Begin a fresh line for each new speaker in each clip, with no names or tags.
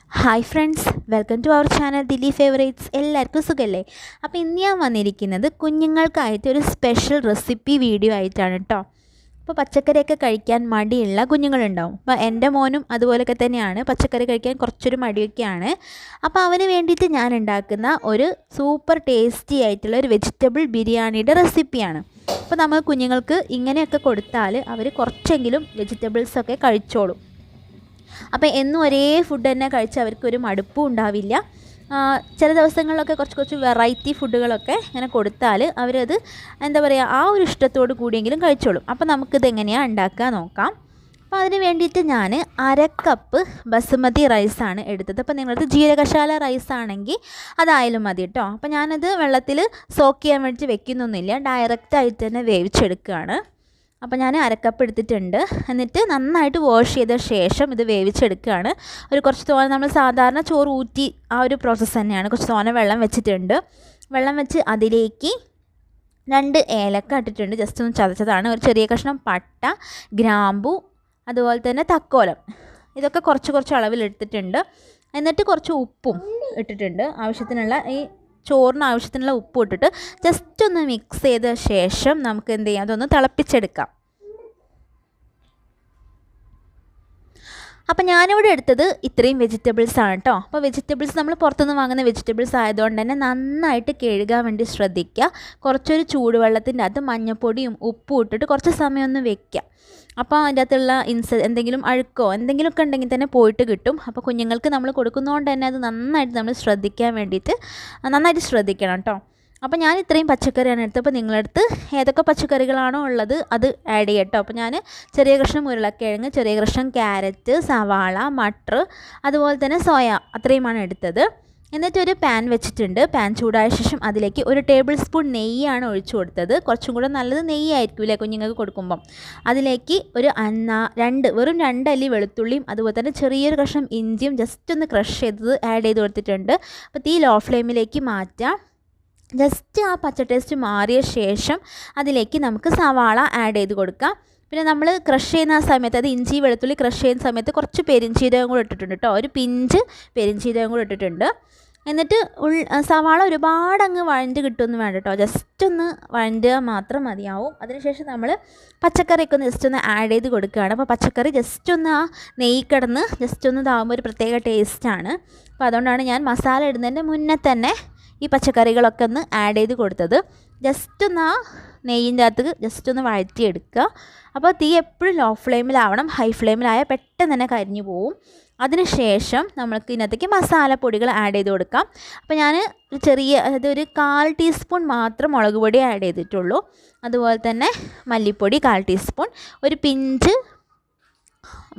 Hi friends, welcome to our channel Delhi favourites. എല്ലാവർക്കും സുഖമല്ലേ? അപ്പോൾ ഇന്ന് ഞാൻ വന്നിരിക്കുന്നത് കുഞ്ഞുങ്ങൾക്കായിട്ട് ഒരു സ്പെഷ്യൽ റെസിപ്പി വീഡിയോ ആയിട്ടാണ് കേട്ടോ. അപ്പോൾ പച്ചക്കറിയൊക്കെ കഴിക്കാൻ മടിയുള്ള കുഞ്ഞുങ്ങളുണ്ടാവും. അപ്പോൾ എൻ്റെ മോനും അതുപോലെയൊക്കെ തന്നെയാണ്, പച്ചക്കറി കഴിക്കാൻ കുറച്ചൊരു മടിയൊക്കെയാണ്. അപ്പോൾ അവന് വേണ്ടിയിട്ട് ഞാൻ ഉണ്ടാക്കുന്ന ഒരു സൂപ്പർ ടേസ്റ്റി ആയിട്ടുള്ള ഒരു വെജിറ്റബിൾ ബിരിയാണിയുടെ റെസിപ്പിയാണ്. അപ്പോൾ നമ്മൾ കുഞ്ഞുങ്ങൾക്ക് ഇങ്ങനെയൊക്കെ കൊടുത്താൽ അവർ കുറച്ചെങ്കിലും വെജിറ്റബിൾസൊക്കെ കഴിച്ചോളും. അപ്പോൾ എന്നും ഒരേ ഫുഡ് തന്നെ കഴിച്ച് അവർക്കൊരു മടുപ്പും ഉണ്ടാവില്ല. ചില ദിവസങ്ങളിലൊക്കെ കുറച്ച് വെറൈറ്റി ഫുഡുകളൊക്കെ ഇങ്ങനെ കൊടുത്താൽ അവരത് എന്താ പറയുക, ആ ഒരു ഇഷ്ടത്തോട് കൂടിയെങ്കിലും കഴിച്ചോളും. അപ്പോൾ നമുക്കിത് എങ്ങനെയാണ് ഉണ്ടാക്കുക നോക്കാം. അപ്പോൾ അതിന് വേണ്ടിയിട്ട് ഞാൻ 1/2 കപ്പ് ബസുമതി റൈസാണ് എടുത്തത്. അപ്പോൾ നിങ്ങളത് ജീരകശാല റൈസ് ആണെങ്കിൽ അതായാലും മതി കേട്ടോ. അപ്പോൾ ഞാനത് വെള്ളത്തിൽ സോക്ക് ചെയ്യാൻ വേണ്ടി വെക്കുന്നൊന്നുമില്ല, ഡയറക്റ്റായിട്ട് തന്നെ വേവിച്ചെടുക്കുകയാണ്. അപ്പോൾ ഞാൻ 1/2 കപ്പ് എടുത്തിട്ടുണ്ട്. എന്നിട്ട് നന്നായിട്ട് വാഷ് ചെയ്ത ശേഷം ഇത് വേവിച്ചെടുക്കുകയാണ്. കുറച്ച് തോനെ നമ്മൾ സാധാരണ ചോറ് ഊറ്റി ആ ഒരു പ്രോസസ്സ് തന്നെയാണ്. കുറച്ച് തോനെ വെള്ളം വെച്ചിട്ടുണ്ട്. വെള്ളം വെച്ച് അതിലേക്ക് 2 ഏലക്ക ഇട്ടിട്ടുണ്ട്, ജസ്റ്റ് ഒന്ന് ചതച്ചതാണ്. ഒരു ചെറിയ കഷ്ണം പട്ട, ഗ്രാമ്പു, അതുപോലെ തന്നെ തക്കോലം, ഇതൊക്കെ കുറച്ച് അളവിൽ എടുത്തിട്ടുണ്ട്. എന്നിട്ട് കുറച്ച് ഉപ്പും ഇട്ടിട്ടുണ്ട്. ആവശ്യത്തിനുള്ള ചോറിന് ആവശ്യത്തിനുള്ള ഉപ്പ് ഇട്ടിട്ട് ജസ്റ്റ് ഒന്ന് മിക്സ് ചെയ്ത ശേഷം നമുക്ക് എന്ത് ചെയ്യാം, അതൊന്ന് തിളപ്പിച്ചെടുക്കാം. അപ്പോൾ ഞാനിവിടെ എടുത്തത് ഇത്രയും വെജിറ്റബിൾസ് ആണ് കേട്ടോ. അപ്പോൾ വെജിറ്റബിൾസ് നമ്മൾ പുറത്തുനിന്ന് വാങ്ങുന്ന വെജിറ്റബിൾസ് ആയതുകൊണ്ട് തന്നെ നന്നായിട്ട് കഴുകാൻ വേണ്ടി ശ്രദ്ധിക്കുക. കുറച്ചൊരു ചൂടുവെള്ളത്തിൻ്റെ അകത്ത് മഞ്ഞൾപ്പൊടിയും ഉപ്പും ഇട്ടിട്ട് കുറച്ച് സമയം ഒന്ന് വെക്കുക. അപ്പോൾ അതിൻ്റെ അകത്തുള്ള എന്തെങ്കിലും അഴുക്കോ എന്തെങ്കിലുമൊക്കെ ഉണ്ടെങ്കിൽ തന്നെ പോയിട്ട് കിട്ടും. അപ്പോൾ കുഞ്ഞുങ്ങൾക്ക് നമ്മൾ കൊടുക്കുന്നതുകൊണ്ട് തന്നെ അത് നന്നായിട്ട് നമ്മൾ ശ്രദ്ധിക്കാൻ വേണ്ടിയിട്ട് നന്നായിട്ട് ശ്രദ്ധിക്കണം കേട്ടോ. അപ്പോൾ ഞാൻ ഇത്രയും പച്ചക്കറിയാണ് എടുത്തത്. അപ്പോൾ നിങ്ങളടുത്ത് ഏതൊക്കെ പച്ചക്കറികളാണോ ഉള്ളത് അത് ആഡ് ചെയ്യാം കേട്ടോ. അപ്പോൾ ഞാൻ ചെറിയ കഷ്ണം ഉരുളക്കിഴങ്ങ്, ചെറിയ കഷ്ണം ക്യാരറ്റ്, സവാള, മട്ടർ, അതുപോലെ തന്നെ സോയ, അത്രയുമാണ് എടുത്തത്. എന്നിട്ടൊരു പാൻ വെച്ചിട്ടുണ്ട്. പാൻ ചൂടായ ശേഷം അതിലേക്ക് 1 ടേബിൾ സ്പൂൺ നെയ്യാണ് ഒഴിച്ചു കൊടുത്തത്. കുറച്ചും കൂടെ നല്ലത് നെയ്യായിരിക്കില്ലേ കുഞ്ഞുങ്ങൾക്ക് കൊടുക്കുമ്പം. അതിലേക്ക് വെറും 2 അല്ലി വെളുത്തുള്ളിയും അതുപോലെ തന്നെ ചെറിയൊരു കഷ്ണം ഇഞ്ചിയും ജസ്റ്റ് ഒന്ന് ക്രഷ് ചെയ്തത് ആഡ് ചെയ്ത് കൊടുത്തിട്ടുണ്ട്. അപ്പോൾ തീ ലോ ഫ്ലെയിമിലേക്ക് മാറ്റാം. ജസ്റ്റ് ആ പച്ച ടേസ്റ്റ് മാറിയ ശേഷം അതിലേക്ക് നമുക്ക് സവാള ആഡ് ചെയ്ത് കൊടുക്കാം. പിന്നെ നമ്മൾ ക്രഷ് ചെയ്യുന്ന ആ സമയത്ത്, അത് ഇഞ്ചി വെളുത്തുള്ളി ക്രഷ് ചെയ്യുന്ന സമയത്ത് കുറച്ച് പെരിഞ്ചീരകം കൂടെ ഇട്ടിട്ടുണ്ട് കേട്ടോ. ഒരു പിഞ്ച് പെരിഞ്ചീരകം കൂടെ ഇട്ടിട്ടുണ്ട്. എന്നിട്ട് സവാള ഒരുപാട് അങ്ങ് വഴണ്ട് കിട്ടുമൊന്നും വേണ്ട കേട്ടോ, ജസ്റ്റ് ഒന്ന് വഴണ്ടുക മാത്രം മതിയാവും. അതിനുശേഷം നമ്മൾ പച്ചക്കറിയൊക്കെ ഒന്ന് ജസ്റ്റ് ഒന്ന് ആഡ് ചെയ്ത് കൊടുക്കുകയാണ്. അപ്പോൾ പച്ചക്കറി ജസ്റ്റ് ഒന്ന് ആ നെയ്യ് കിടന്ന് ജസ്റ്റ് ഒന്ന് ഇതാകുമ്പോൾ ഒരു പ്രത്യേക ടേസ്റ്റാണ്. അപ്പോൾ അതുകൊണ്ടാണ് ഞാൻ മസാല ഇടുന്നതിൻ്റെ മുന്നേ തന്നെ ഈ പച്ചക്കറികളൊക്കെ ഒന്ന് ആഡ് ചെയ്ത് കൊടുത്തത്. ജസ്റ്റ് ഒന്ന് ആ നെയ്യിൻ്റെ അകത്ത് ജസ്റ്റ് ഒന്ന് വഴറ്റിയെടുക്കുക. അപ്പോൾ തീ എപ്പോഴും ലോ ഫ്ലെയിമിലാവണം. ഹൈ ഫ്ലെയിമിലായാൽ പെട്ടെന്ന് തന്നെ കരിഞ്ഞു പോവും. അതിനുശേഷം നമ്മൾക്ക് ഇതിനകത്തേക്ക് മസാലപ്പൊടികൾ ആഡ് ചെയ്ത് കൊടുക്കാം. അപ്പോൾ ഞാൻ അതായത് ഒരു 1/4 ടീസ്പൂൺ മാത്രം മുളക് പൊടി ആഡ് ചെയ്തിട്ടുള്ളൂ. അതുപോലെ തന്നെ മല്ലിപ്പൊടി 1/4 ടീസ്പൂൺ, ഒരു പിഞ്ച്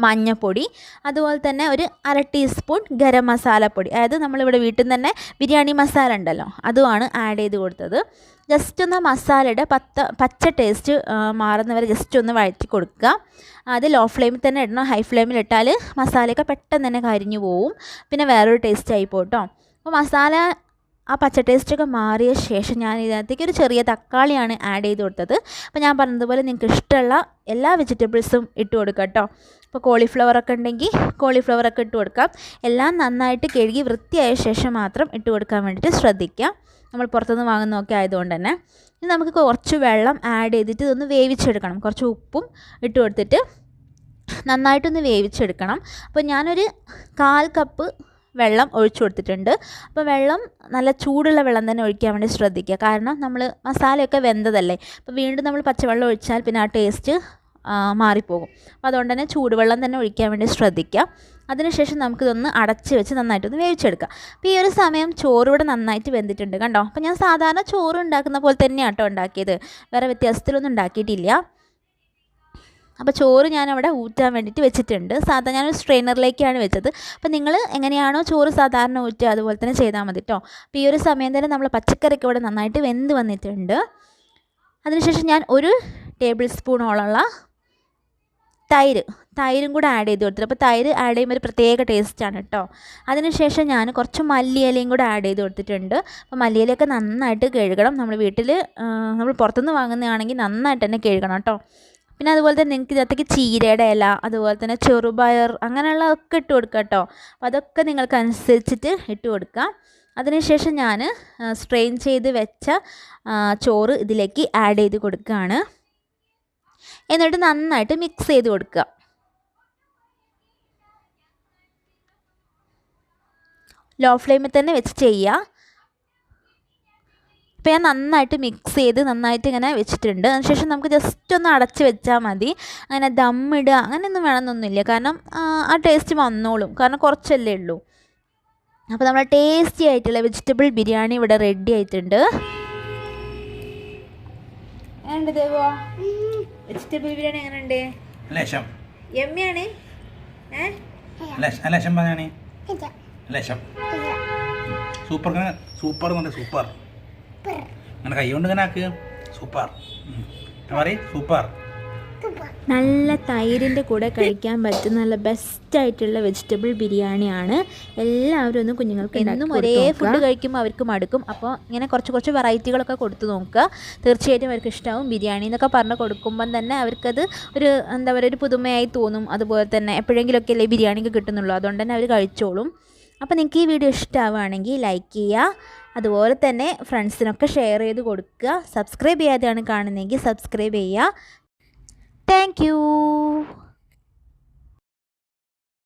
മഞ്ഞൾപ്പൊടി, അതുപോലെ തന്നെ ഒരു 1/2 ടീസ്പൂൺ ഗരം മസാലപ്പൊടി, അതായത് നമ്മളിവിടെ വീട്ടിൽ നിന്ന് തന്നെ ബിരിയാണി മസാല ഉണ്ടല്ലോ, അതുമാണ് ആഡ് ചെയ്ത് കൊടുത്തത്. ജസ്റ്റ് ഒന്ന് മസാലയുടെ പച്ച ടേസ്റ്റ് മാറുന്നവരെ ജസ്റ്റ് ഒന്ന് വഴറ്റി കൊടുക്കുക. അത് ലോ ഫ്ലെയിമിൽ തന്നെ ഇടണം. ഹൈ ഫ്ലെയിമിൽ ഇട്ടാൽ മസാലയൊക്കെ പെട്ടെന്ന് തന്നെ കരിഞ്ഞു പോവും, പിന്നെ വേറൊരു ടേസ്റ്റ് ആയി പോട്ടോ. അപ്പോൾ മസാല ആ പച്ച ടേസ്റ്റൊക്കെ മാറിയ ശേഷം ഞാൻ ഇതിനകത്തേക്ക് ഒരു ചെറിയ തക്കാളിയാണ് ആഡ് ചെയ്ത് കൊടുത്തത്. അപ്പോൾ ഞാൻ പറഞ്ഞതുപോലെ നിങ്ങൾക്ക് ഇഷ്ടമുള്ള എല്ലാ വെജിറ്റബിൾസും ഇട്ട് കൊടുക്കാം കേട്ടോ. ഇപ്പോൾ കോളിഫ്ലവറൊക്കെ ഉണ്ടെങ്കിൽ കോളിഫ്ലവറൊക്കെ ഇട്ട് കൊടുക്കാം. എല്ലാം നന്നായിട്ട് കഴുകി വൃത്തിയായ ശേഷം മാത്രം ഇട്ട് കൊടുക്കാൻ വേണ്ടിയിട്ട് ശ്രദ്ധിക്കുക. നമ്മൾ പുറത്തുനിന്ന് വാങ്ങുന്നതൊക്കെ ആയതുകൊണ്ട് തന്നെ. ഇനി നമുക്ക് കുറച്ച് വെള്ളം ആഡ് ചെയ്തിട്ട് ഇതൊന്ന് വേവിച്ചെടുക്കണം. കുറച്ച് ഉപ്പും ഇട്ട് കൊടുത്തിട്ട് നന്നായിട്ടൊന്ന് വേവിച്ചെടുക്കണം. അപ്പോൾ ഞാനൊരു 1/4 കപ്പ് വെള്ളം ഒഴിച്ചു കൊടുത്തിട്ടുണ്ട്. അപ്പോൾ വെള്ളം നല്ല ചൂടുള്ള വെള്ളം തന്നെ ഒഴിക്കാൻ വേണ്ടി ശ്രദ്ധിക്കുക. കാരണം നമ്മൾ മസാലയൊക്കെ വെന്തതല്ലേ, അപ്പോൾ വീണ്ടും നമ്മൾ പച്ചവെള്ളം ഒഴിച്ചാൽ പിന്നെ ആ ടേസ്റ്റ് മാറിപ്പോകും. അപ്പോൾ അതുകൊണ്ട് തന്നെ ചൂടുവെള്ളം തന്നെ ഒഴിക്കാൻ വേണ്ടി ശ്രദ്ധിക്കുക. അതിനുശേഷം നമുക്കിതൊന്ന് അടച്ച് വെച്ച് നന്നായിട്ടൊന്ന് വേവിച്ചെടുക്കാം. അപ്പോൾ ഈ ഒരു സമയം ചോറ് ഇവിടെ നന്നായിട്ട് വെന്തിട്ടുണ്ട് കണ്ടോ. അപ്പോൾ ഞാൻ സാധാരണ ചോറ് ഉണ്ടാക്കുന്ന പോലെ തന്നെയാണ് കേട്ടോ ഉണ്ടാക്കിയത്, വേറെ വ്യത്യാസത്തിലൊന്നും ഉണ്ടാക്കിയിട്ടില്ല. അപ്പോൾ ചോറ് ഞാനവിടെ ഊറ്റാൻ വേണ്ടിയിട്ട് വെച്ചിട്ടുണ്ട്. സാധാരണ ഞാനൊരു സ്ട്രെയിനറിലേക്കാണ് വെച്ചത്. അപ്പോൾ നിങ്ങൾ എങ്ങനെയാണോ ചോറ് സാധാരണ ഊറ്റുക അതുപോലെ തന്നെ ചെയ്താൽ മതി കേട്ടോ. അപ്പോൾ ഈ ഒരു സമയം തന്നെ നമ്മൾ പച്ചക്കറിയൊക്കെ ഇവിടെ നന്നായിട്ട് വെന്ത് വന്നിട്ടുണ്ട്. അതിനുശേഷം ഞാൻ 1 ടേബിൾ സ്പൂണോളമുള്ള തൈരും കൂടെ ആഡ് ചെയ്ത് കൊടുത്തിട്ട്, അപ്പോൾ തൈര് ആഡ് ചെയ്യുമ്പോൾ ഒരു പ്രത്യേക ടേസ്റ്റാണ് കേട്ടോ. അതിനുശേഷം ഞാൻ കുറച്ച് മല്ലിയിലയും കൂടെ ആഡ് ചെയ്ത് കൊടുത്തിട്ടുണ്ട്. അപ്പോൾ മല്ലിയിലയൊക്കെ നന്നായിട്ട് കഴുകണം. നമ്മൾ പുറത്തുനിന്ന് വാങ്ങുന്നതാണെങ്കിൽ നന്നായിട്ട് തന്നെ കഴുകണം കേട്ടോ. പിന്നെ അതുപോലെ തന്നെ നിങ്ങൾക്ക് ഇതിനകത്തേക്ക് ചീരയുടെ ഇല, അതുപോലെ തന്നെ ചെറുപയർ, അങ്ങനെയുള്ളതൊക്കെ ഇട്ട് കൊടുക്കാം കേട്ടോ. അപ്പോൾ അതൊക്കെ നിങ്ങൾക്ക് അനുസരിച്ചിട്ട് ഇട്ട് കൊടുക്കാം. അതിനുശേഷം ഞാൻ സ്ട്രെയിൻ ചെയ്ത് വെച്ച ചോറ് ഇതിലേക്ക് ആഡ് ചെയ്ത് കൊടുക്കുകയാണ്. എന്നിട്ട് നന്നായിട്ട് മിക്സ് ചെയ്ത് കൊടുക്കുക. ലോ ഫ്ലെയിമിൽ തന്നെ വെച്ച് ചെയ്യുക. അപ്പോൾ ഞാൻ നന്നായിട്ട് മിക്സ് ചെയ്ത് നന്നായിട്ട് ഇങ്ങനെ വെച്ചിട്ടുണ്ട്. അതിനുശേഷം നമുക്ക് ജസ്റ്റ് ഒന്ന് അടച്ച് വെച്ചാൽ മതി. അങ്ങനെ ദമ്മിടുക അങ്ങനെയൊന്നും വേണമെന്നൊന്നുമില്ല, കാരണം ആ ടേസ്റ്റ് വന്നോളും, കാരണം കുറച്ചല്ലേ ഉള്ളൂ. അപ്പോൾ നമ്മൾ ടേസ്റ്റി ആയിട്ടുള്ള വെജിറ്റബിൾ ബിരിയാണി ഇവിടെ റെഡി ആയിട്ടുണ്ട്. എങ്ങനെയുണ്ട് ദേവോ? വെജിറ്റബിൾ ബിരിയാണി എങ്ങനെയുണ്ട്? യമ്മിയാണ്.
Super super super. അങ്ങനെ കൈ കൊണ്ട് ഇങ്ങനെ ആക്കുക. Super super.
നല്ല തൈരിൻ്റെ കൂടെ കഴിക്കാൻ പറ്റുന്ന നല്ല ബെസ്റ്റായിട്ടുള്ള വെജിറ്റബിൾ ബിരിയാണിയാണ്. എല്ലാവരും ഒന്ന് കുഞ്ഞുങ്ങൾക്ക് എന്നും ഒരേ ഫുഡ് കഴിക്കുമ്പോൾ അവർക്ക് മടുക്കും. അപ്പോൾ ഇങ്ങനെ കുറച്ച് വെറൈറ്റികളൊക്കെ കൊടുത്ത് നോക്കുക. തീർച്ചയായിട്ടും അവർക്ക് ഇഷ്ടമാവും. ബിരിയാണി എന്നൊക്കെ പറഞ്ഞ് കൊടുക്കുമ്പം തന്നെ അവർക്കത് ഒരു എന്താ പറയുക, ഒരു പുതുമയായി തോന്നും. അതുപോലെ തന്നെ എപ്പോഴെങ്കിലുമൊക്കെ അല്ലേ ബിരിയാണിക്ക് കിട്ടുന്നുള്ളൂ, അതുകൊണ്ട് തന്നെ അവർ കഴിച്ചോളും. അപ്പോൾ നിങ്ങൾക്ക് ഈ വീഡിയോ ഇഷ്ടമാവുകയാണെങ്കിൽ ലൈക്ക് ചെയ്യുക, അതുപോലെ തന്നെ ഫ്രണ്ട്സിനൊക്കെ ഷെയർ ചെയ്ത് കൊടുക്കുക. സബ്സ്ക്രൈബ് ചെയ്യാതെയാണ് കാണുന്നതെങ്കിൽ സബ്സ്ക്രൈബ് ചെയ്യുക. Thank you.